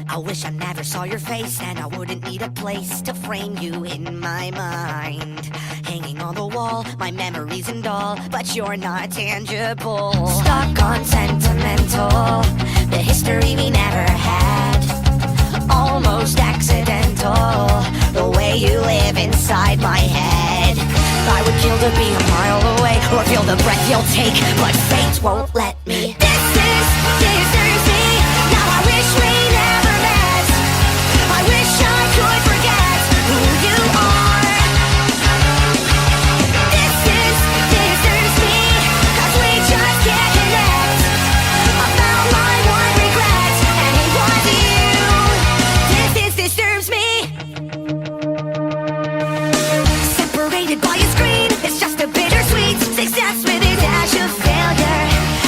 I wish I never saw your face, and I wouldn't need a place to frame you in my mind. Hanging on the wall, my memories and all, but you're not tangible. Stuck on sentimental, the history we never had. Almost accidental, the way you live inside my head. I would kill to be a mile away, or feel the breath you'll take, but fate won't let me. This is me. Now I wish we never met. I wish I could forget who you are. This is me, 'cause we just can't connect. I found my one regret, and it was you. This disturbs me. Separated by a screen, it's just a bittersweet success with a dash of failure.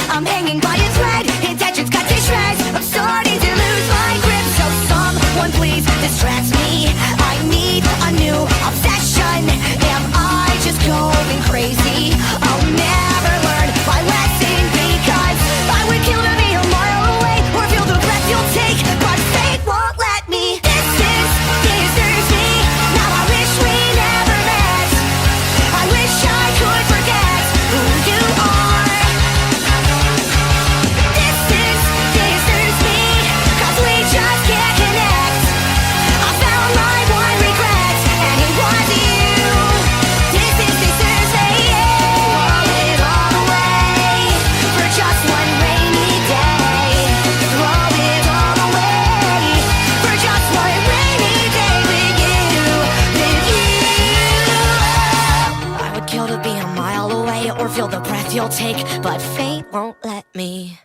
I'm hanging by a thread, intentions cut to shreds. I'm starting to lose my grip, so someone please distract me. I need a new obsession. Am I just going crazy? I'll never learn my lesson, because I would kill to be a mile away, or feel the breath you'll take, but fate won't let me. This is me. Now I wish we never met. I wish I could forget who you are. This is me, 'cause we just can't connect. I found my one regret, and it was you. This is me. Throw it all away for just one rainy day. Throw it all away for just one rainy day with you. I would kill to be a mile away, or feel the breath you'll take, but fate won't let me.